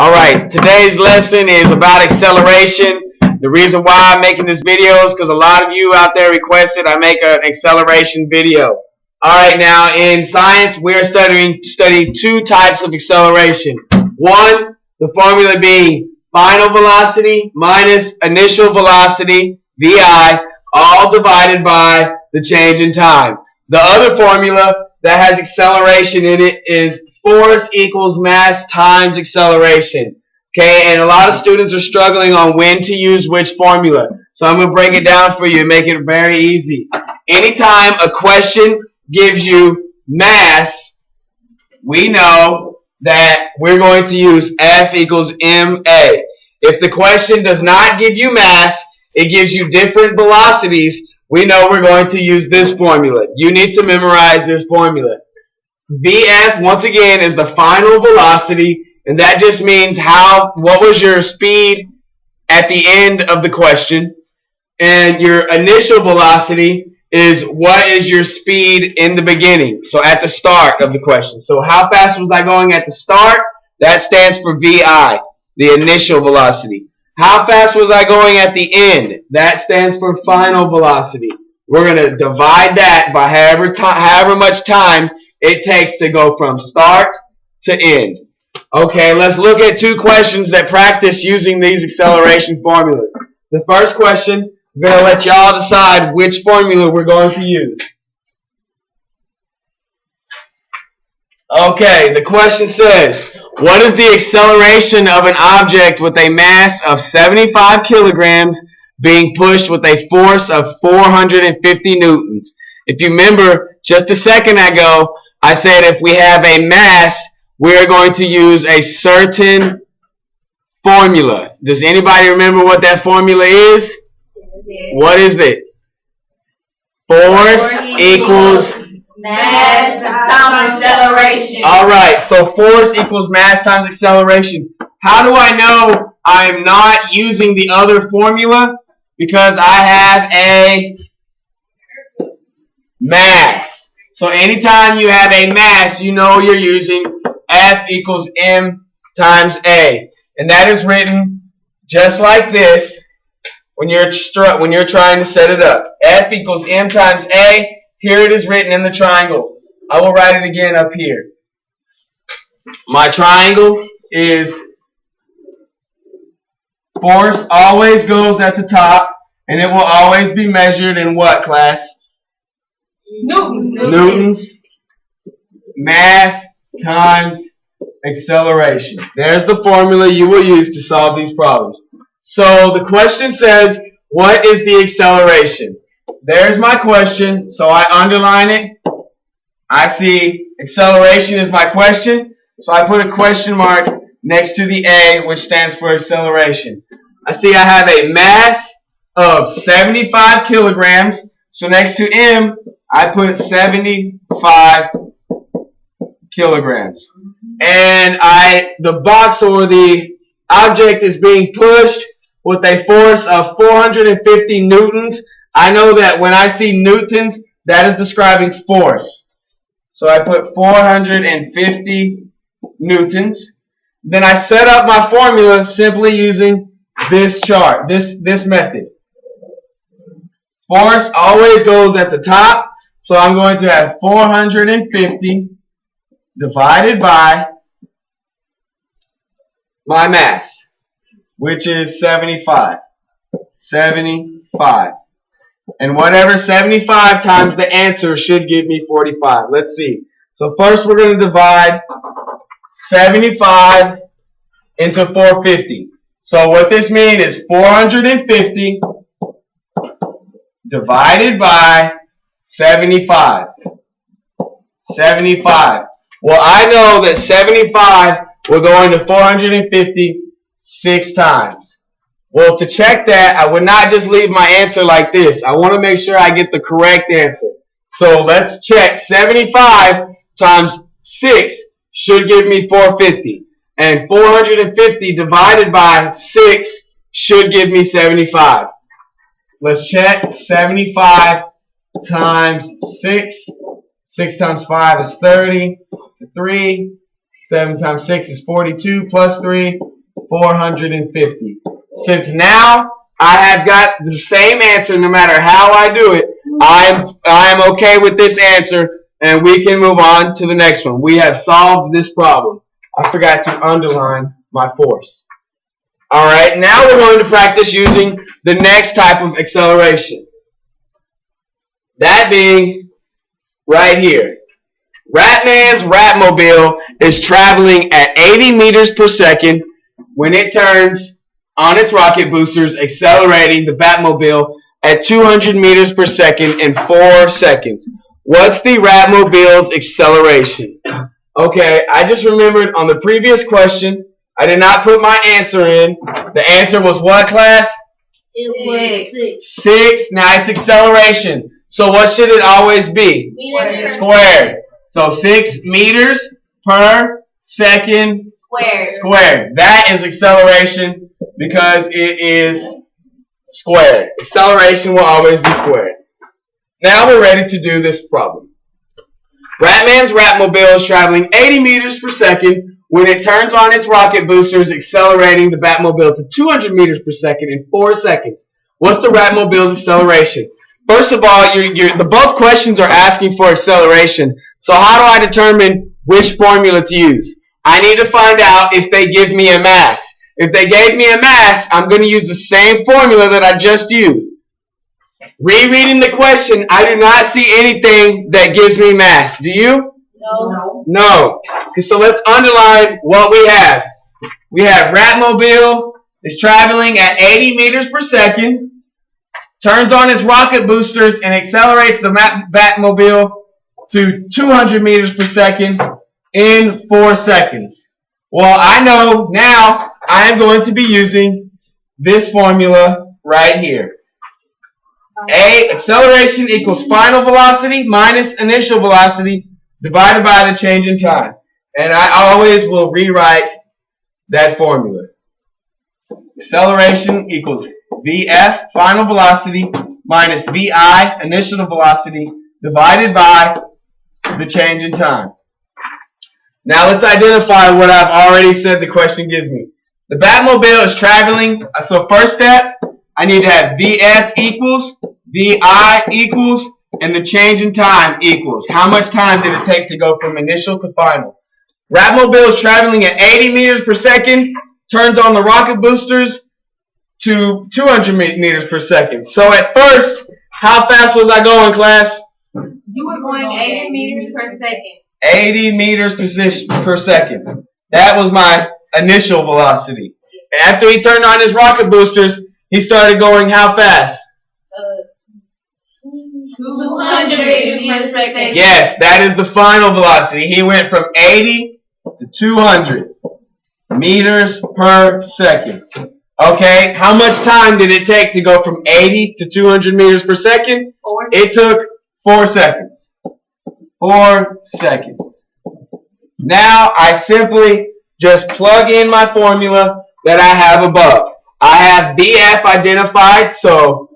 Alright, today's lesson is about acceleration. The reason why I'm making this video is because a lot of you out there requested I make an acceleration video. Alright, now in science we're studying two types of acceleration. One, the formula being final velocity minus initial velocity, VI, all divided by the change in time. The other formula that has acceleration in it is force equals mass times acceleration. Okay, and a lot of students are struggling on when to use which formula. So I'm going to break it down for you and make it very easy. Anytime a question gives you mass, we know that we're going to use F equals ma. If the question does not give you mass, it gives you different velocities, we know we're going to use this formula. You need to memorize this formula. Vf, once again, is the final velocity, and that just means what was your speed at the end of the question, and your initial velocity is what is your speed in the beginning, so at the start of the question. So how fast was I going at the start? That stands for VI, the initial velocity. How fast was I going at the end? That stands for final velocity. We're going to divide that by however much time it takes to go from start to end. Okay, let's look at two questions that practice using these acceleration formulas. The first question, I'm going to let y'all decide which formula we're going to use. Okay, the question says, what is the acceleration of an object with a mass of 75 kilograms being pushed with a force of 450 newtons? If you remember, just a second ago, I said if we have a mass, we're going to use a certain formula. Does anybody remember what that formula is? What is it? Force equals mass times acceleration. Alright, so force equals mass times acceleration. How do I know I'm not using the other formula? Because I have a mass. So anytime you have a mass, you know you're using F equals m times a. And that is written just like this when you're trying to set it up. F equals m times a. Here it is written in the triangle. I will write it again up here. My triangle is force always goes at the top, and it will always be measured in what, class? Newtons. Mass times acceleration. There's the formula you will use to solve these problems. So the question says, what is the acceleration? There's my question, so I underline it. I see acceleration is my question, so I put a question mark next to the A, which stands for acceleration. I see I have a mass of 75 kilograms, so next to M, I put 75 kilograms. And the box or the object is being pushed with a force of 450 newtons. I know that when I see newtons, that is describing force. So I put 450 newtons. Then I set up my formula simply using this chart, this method. Force always goes at the top. So I'm going to have 450 divided by my mass, which is 75. 75. And whatever 75 times the answer should give me 45. Let's see. So first we're going to divide 75 into 450. So what this means is 450 divided by 75. 75. Well, I know that 75 will go into 450 6 times. Well, to check that, I would not just leave my answer like this. I want to make sure I get the correct answer. So let's check. 75 times 6 should give me 450. And 450 divided by 6 should give me 75. Let's check. 75 times 6. 6 times 5 is 30. 3, 7 times 6 is 42 plus 3, 450. Since now I have got the same answer no matter how I do it, I am okay with this answer, and we can move on to the next one. We have solved this problem. I forgot to underline my force. Alright, now we're going to practice using the next type of acceleration. That being right here. Ratman's Ratmobile is traveling at 80 meters per second when it turns on its rocket boosters, accelerating the Batmobile at 200 meters per second in 4 seconds. What's the Ratmobile's acceleration? Okay, I just remembered on the previous question, I did not put my answer in. The answer was what, class? It was 6. 6. Now it's acceleration. So what should it always be? Squared. So 6 meters per second squared. That is acceleration because it is squared. Acceleration will always be squared. Now we're ready to do this problem. Ratman's Ratmobile is traveling 80 meters per second when it turns on its rocket boosters, accelerating the Batmobile to 200 meters per second in 4 seconds. What's the Ratmobile's acceleration? First of all, the both questions are asking for acceleration. So how do I determine which formula to use? I need to find out if they give me a mass. If they gave me a mass, I'm going to use the same formula that I just used. Rereading the question, I do not see anything that gives me mass. Do you? No. No. Okay, so let's underline what we have. We have Ratmobile is traveling at 80 meters per second, turns on its rocket boosters, and accelerates the Batmobile to 200 meters per second in 4 seconds. Well, I know now I am going to be using this formula right here. Acceleration equals final velocity minus initial velocity divided by the change in time. And I always will rewrite that formula. Acceleration equals VF, final velocity, minus VI, initial velocity, divided by the change in time. Now let's identify what I've already said the question gives me. The Batmobile is traveling, so first step, I need to have VF equals, VI equals, and the change in time equals. How much time did it take to go from initial to final? Ratmobile is traveling at 80 meters per second, turns on the rocket boosters to 200 meters per second. So at first, how fast was I going, class? You were going 80 meters per second. 80 meters per second. That was my initial velocity. After he turned on his rocket boosters, he started going how fast? 200 meters per second. Yes, that is the final velocity. He went from 80 to 200 meters per second. Okay, how much time did it take to go from 80 to 200 meters per second? 4 seconds. It took 4 seconds. 4 seconds. Now I simply just plug in my formula that I have above. I have BF identified, so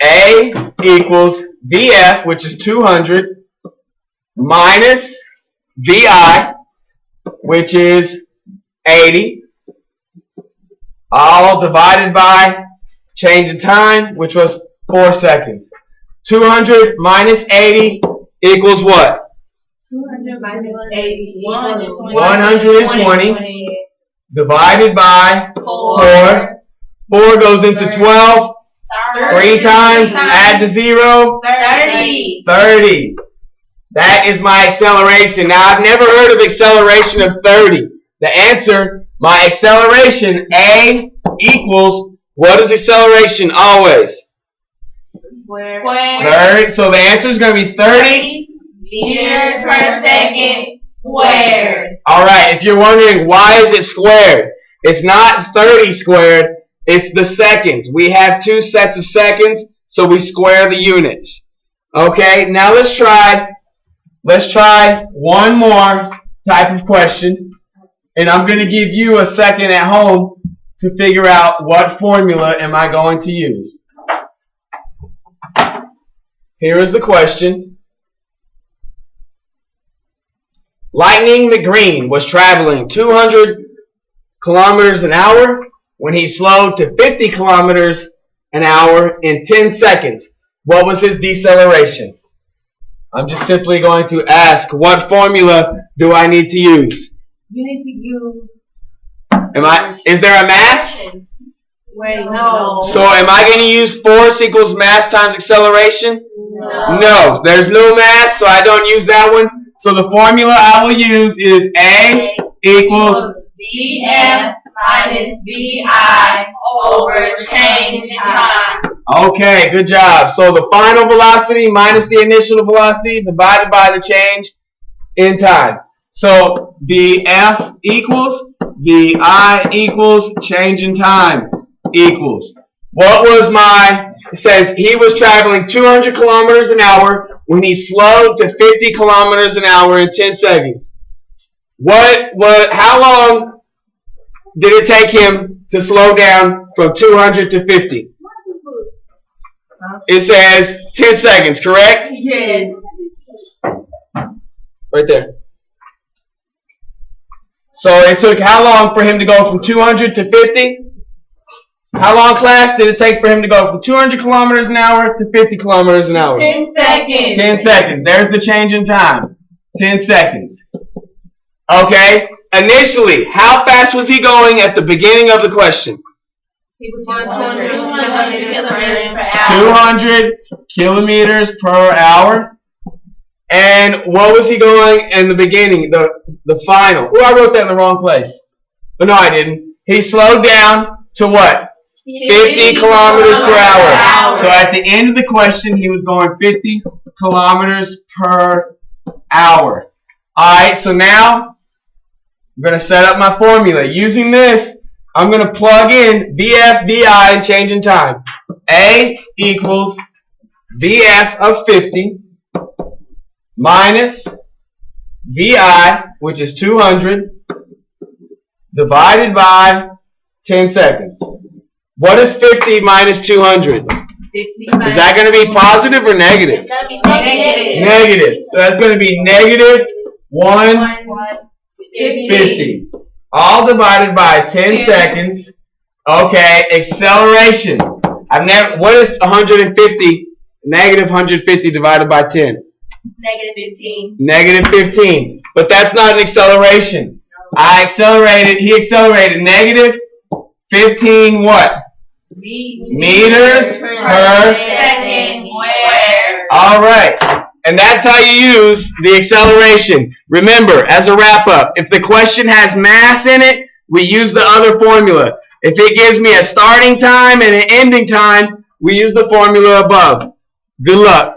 A equals VF, which is 200, minus VI, which is 80, all divided by change in time, which was 4 seconds. 200 minus 80 equals what? 200 minus 80. 120 divided by 4. 4 goes into 12. 3 times, add to 0. 30. 30. That is my acceleration. Now, I've never heard of acceleration of 30. The answer, my acceleration, A equals, what is acceleration always? Square. So the answer is going to be 30 meters per second squared. Alright, if you're wondering why is it squared, it's not 30 squared, it's the seconds. We have 2 sets of seconds, so we square the units. Okay, now let's try one more type of question, and I'm going to give you a second at home to figure out what formula am I going to use. Here is the question. Lightning McGreen was traveling 200 kilometers an hour when he slowed to 50 kilometers an hour in 10 seconds. What was his deceleration? I'm just simply going to ask, what formula do I need to use? You need to use. Is there a mass? Wait, no. So am I going to use force equals mass times acceleration? No. No, there's no mass, so I don't use that one. So the formula I will use is A equals VF minus VI over change in time. Okay, good job. So the final velocity minus the initial velocity divided by the change in time. So VF equals VI equals change in time equals. What was my, it says he was traveling 200 kilometers an hour when he slowed to 50 kilometers an hour in 10 seconds. How long did it take him to slow down from 200 to 50? It says 10 seconds, correct? Yes. Right there. So it took how long for him to go from 200 to 50? How long, class, did it take for him to go from 200 kilometers an hour to 50 kilometers an hour? 10 seconds. 10 seconds. There's the change in time. 10 seconds. Okay. Initially, how fast was he going at the beginning of the question? He was 200 kilometers per hour. 200 kilometers per hour. And what was he going in the beginning, the final? Oh, I wrote that in the wrong place. But no, I didn't. He slowed down to what? 50 kilometers per hour. So at the end of the question, he was going 50 kilometers per hour. Alright, so now I'm going to set up my formula. Using this, I'm going to plug in VF, VI, and change in time. A equals VF of 50 minus VI, which is 200, divided by 10 seconds. What is 50 minus 200? Is that going to be positive or negative? It's going to be negative. Negative. So that's going to be negative 150. All divided by 10 seconds. Okay, acceleration. What is 150? Negative 150 divided by 10. Negative 15. Negative 15. But that's not an acceleration. He accelerated negative 15 what? Meters per second squared. Alright. And that's how you use the acceleration. Remember, as a wrap up, if the question has mass in it, we use the other formula. If it gives me a starting time and an ending time, we use the formula above. Good luck.